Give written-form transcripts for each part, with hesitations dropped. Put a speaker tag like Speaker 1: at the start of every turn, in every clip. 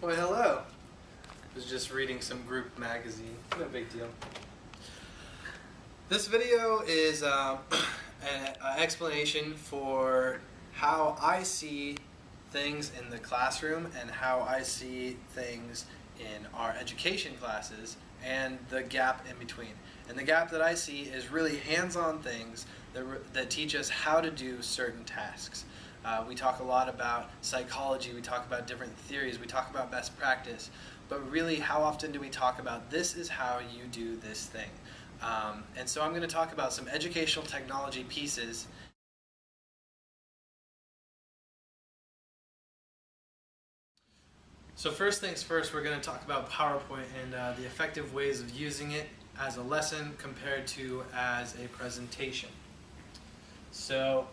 Speaker 1: Well, hello. I was just reading some group magazine. No big deal. This video is an explanation for how I see things in the classroom and how I see things in our education classes and the gap in between. And the gap that I see is really hands-on things that teach us how to do certain tasks. We talk a lot about psychology, we talk about different theories, we talk about best practice, but really how often do we talk about this is how you do this thing? And so I'm going to talk about some educational technology pieces. So first things first, we're going to talk about PowerPoint and the effective ways of using it as a lesson compared to as a presentation. So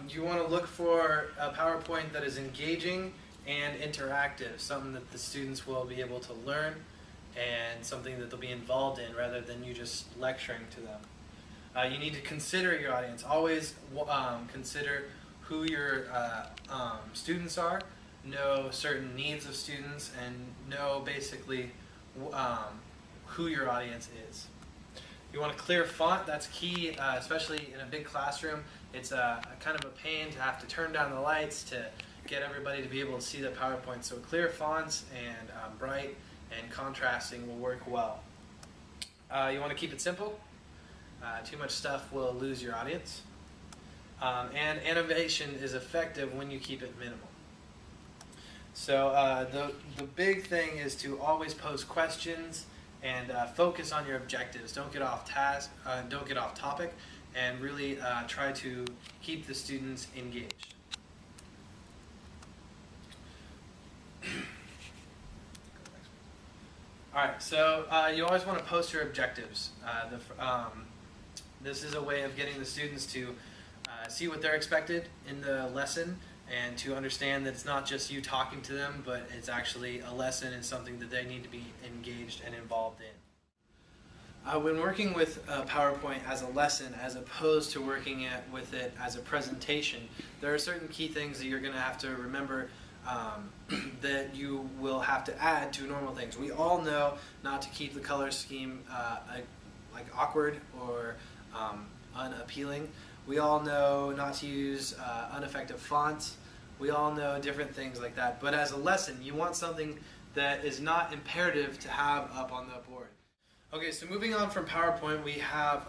Speaker 1: you want to look for a PowerPoint that is engaging and interactive, something that the students will be able to learn and something that they'll be involved in rather than you just lecturing to them. You need to consider your audience. Always consider who your students are, know certain needs of students, and know basically who your audience is. You want a clear font, that's key, especially in a big classroom. It's a kind of a pain to have to turn down the lights to get everybody to be able to see the PowerPoint. So clear fonts and bright and contrasting will work well. You want to keep it simple. Too much stuff will lose your audience. And animation is effective when you keep it minimal. So the big thing is to always pose questions and focus on your objectives. Don't get off task, don't get off topic, and really try to keep the students engaged. Alright, so you always want to post your objectives. This is a way of getting the students to see what they're expected in the lesson and to understand that it's not just you talking to them, but it's actually a lesson and something that they need to be engaged and involved in. When working with PowerPoint as a lesson as opposed to working with it as a presentation, there are certain key things that you're going to have to remember that you will have to add to normal things. We all know not to keep the color scheme like awkward or unappealing. We all know not to use ineffective fonts. We all know different things like that. But as a lesson, you want something that is not imperative to have up on the board. Okay, so moving on from PowerPoint, we have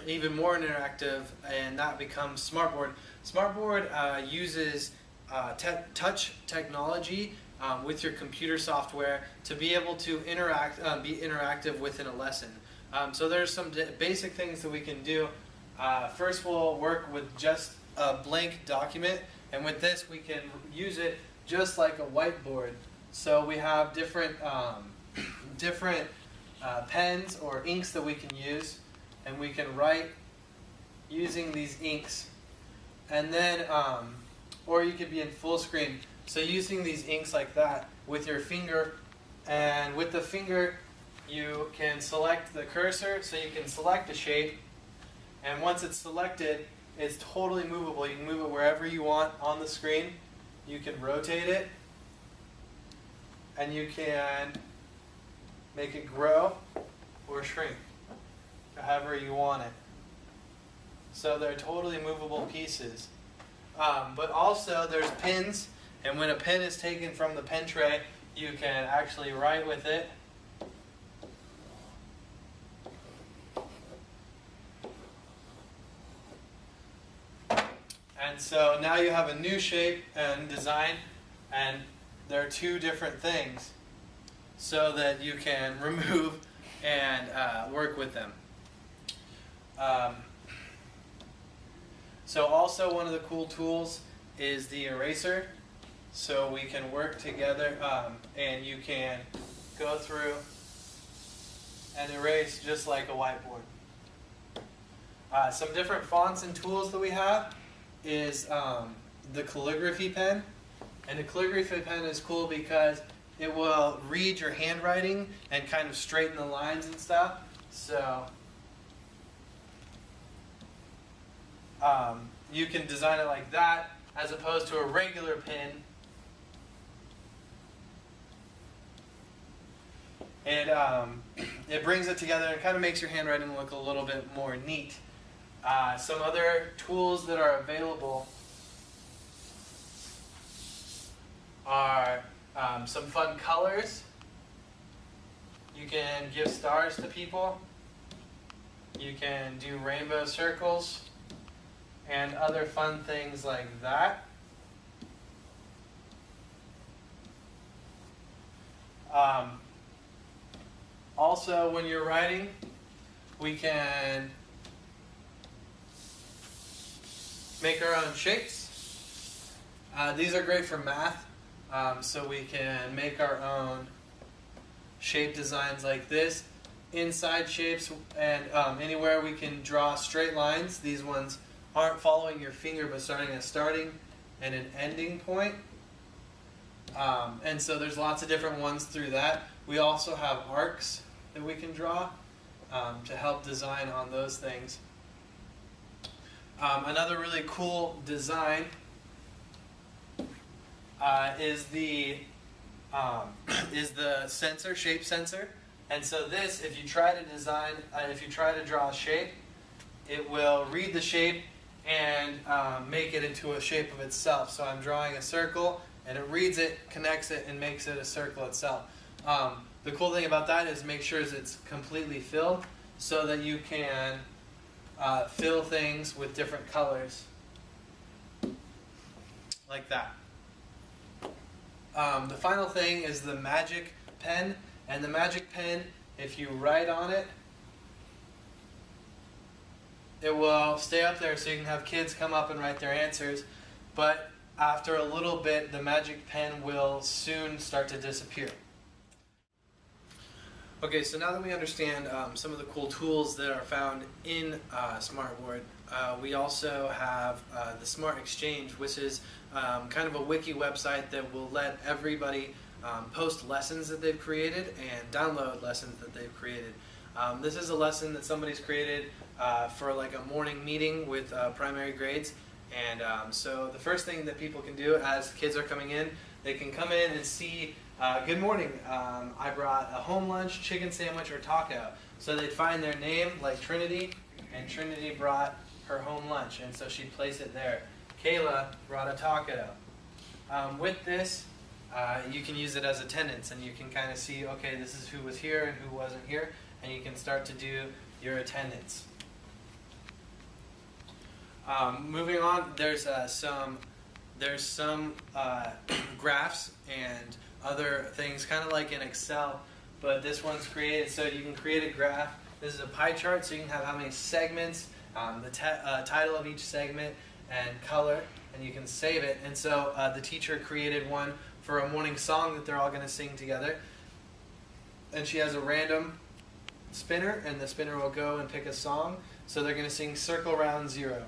Speaker 1: even more interactive, and that becomes Smartboard. Smartboard uses touch technology with your computer software to be able to be interactive within a lesson. So there's some basic things that we can do. First, we'll work with just a blank document, and with this we can use it just like a whiteboard. So we have different pens or inks that we can use, and we can write using these inks. And then, or you could be in full screen. So using these inks like that with your finger, and with the finger you can select the cursor, so you can select a shape. And once it's selected, it's totally movable. You can move it wherever you want on the screen. You can rotate it, and you can make it grow or shrink, however you want it. So they're totally movable pieces. But also there's pins, and when a pen is taken from the pen tray, you can actually write with it. And so now you have a new shape and design, and there are two different things so that you can remove and work with them. So also one of the cool tools is the eraser. So we can work together and you can go through and erase just like a whiteboard. Some different fonts and tools that we have is the calligraphy pen. And the calligraphy pen is cool because it will read your handwriting and kind of straighten the lines and stuff. So you can design it like that as opposed to a regular pen It brings it together and kind of makes your handwriting look a little bit more neat. Some other tools that are available are some fun colors. You can give stars to people. You can do rainbow circles and other fun things like that. Also, when you're writing, we can make our own shapes. These are great for math, so we can make our own shape designs like this. Inside shapes, and anywhere we can draw straight lines. These ones aren't following your finger, but starting a starting and an ending point. And so there's lots of different ones through that. We also have arcs that we can draw to help design on those things. Another really cool design is the sensor, shape sensor. And so this, if you try to design, if you try to draw a shape, it will read the shape and make it into a shape of itself. So I'm drawing a circle, and it reads it, connects it, and makes it a circle itself. The cool thing about that is make sure it's completely filled so that you can fill things with different colors, like that. The final thing is the magic pen. And the magic pen, if you write on it, it will stay up there so you can have kids come up and write their answers. But after a little bit, the magic pen will soon start to disappear. Okay, so now that we understand some of the cool tools that are found in Smartboard, we also have the Smart Exchange, which is kind of a wiki website that will let everybody post lessons that they've created and download lessons that they've created. This is a lesson that somebody's created for like a morning meeting with primary grades. And so the first thing that people can do as kids are coming in, they can come in and see, good morning, I brought a home lunch, chicken sandwich, or taco. So they'd find their name, like Trinity, and Trinity brought her home lunch, and so she'd place it there. Kayla brought a taco. With this, you can use it as attendance, and you can kind of see, okay, this is who was here and who wasn't here, and you can start to do your attendance. Moving on, there's some graphs and other things, kind of like in Excel, but this one's created so you can create a graph. This is a pie chart, so you can have how many segments, the title of each segment, and color, and you can save it. And so the teacher created one for a morning song that they're all going to sing together. And she has a random spinner, and the spinner will go and pick a song. So they're going to sing Circle Round Zero.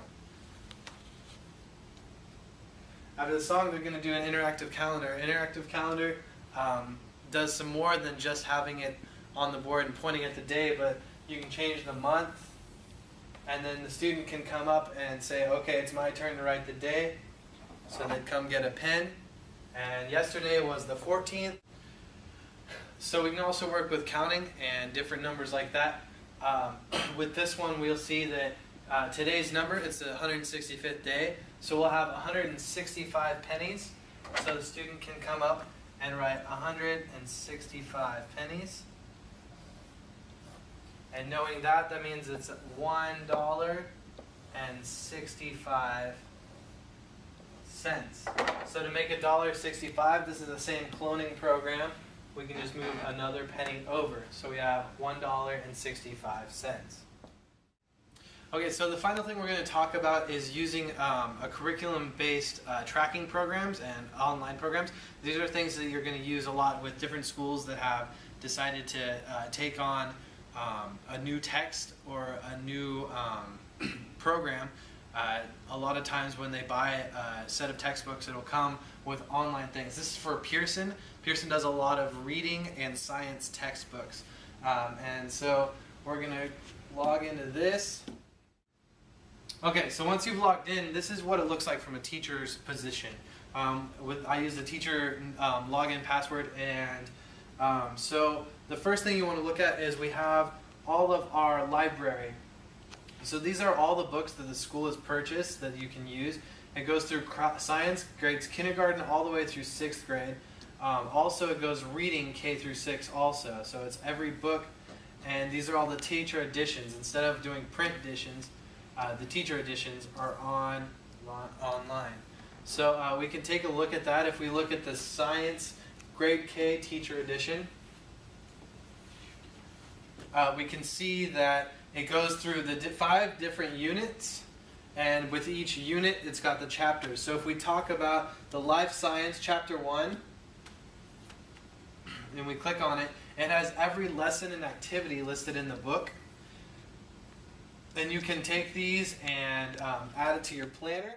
Speaker 1: After the song, they're going to do an interactive calendar. Interactive calendar does some more than just having it on the board and pointing at the day, but you can change the month, and then the student can come up and say, okay, it's my turn to write the day. So they'd come get a pen, and yesterday was the 14th. So we can also work with counting and different numbers like that. With this one, we'll see that today's number, it's the 165th day, so we'll have 165 pennies. So the student can come up and write 165 pennies. And knowing that, that means it's $1.65. So to make $1.65, this is the same cloning program. We can just move another penny over. So we have $1.65. Okay, so the final thing we're going to talk about is using a curriculum-based tracking programs and online programs. These are things that you're going to use a lot with different schools that have decided to take on a new text or a new program. A lot of times when they buy a set of textbooks, it'll come with online things. This is for Pearson. Pearson does a lot of reading and science textbooks. And so we're going to log into this. Okay, so once you've logged in, this is what it looks like from a teacher's position. I use the teacher login password, and So the first thing you want to look at is we have all of our library. So these are all the books that the school has purchased that you can use. It goes through science, grades kindergarten all the way through 6th grade. Also it goes reading K through 6 also. So it's every book, and these are all the teacher editions. Instead of doing print editions, the teacher editions are online. So we can take a look at that. If we look at the science grade K teacher edition, we can see that it goes through the 5 different units, and with each unit it's got the chapters. So if we talk about the life science chapter 1 and we click on it, it has every lesson and activity listed in the book. Then you can take these and add it to your planner.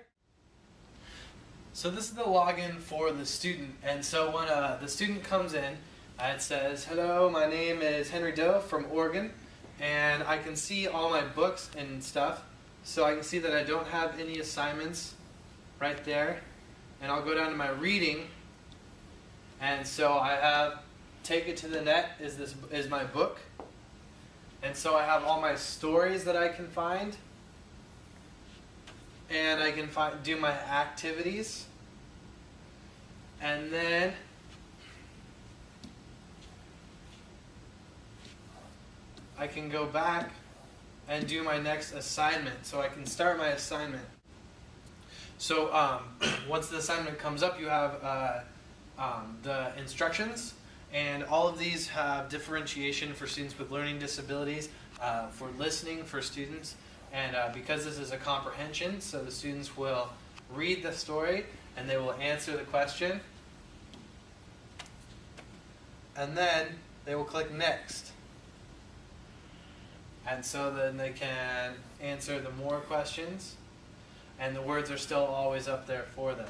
Speaker 1: So this is the login for the student, and so when the student comes in, it says, "Hello, my name is Henry Doe from Oregon," and I can see all my books and stuff. So I can see that I don't have any assignments right there, and I'll go down to my reading, and so I have Take It to the Net is my book, and so I have all my stories that I can find, and I can do my activities, and then I can go back and do my next assignment. So I can start my assignment. So once the assignment comes up, you have the instructions, and all of these have differentiation for students with learning disabilities, for listening for students, and because this is a comprehension, so the students will read the story and they will answer the question, and then they will click next. And so then they can answer the more questions, and the words are still always up there for them.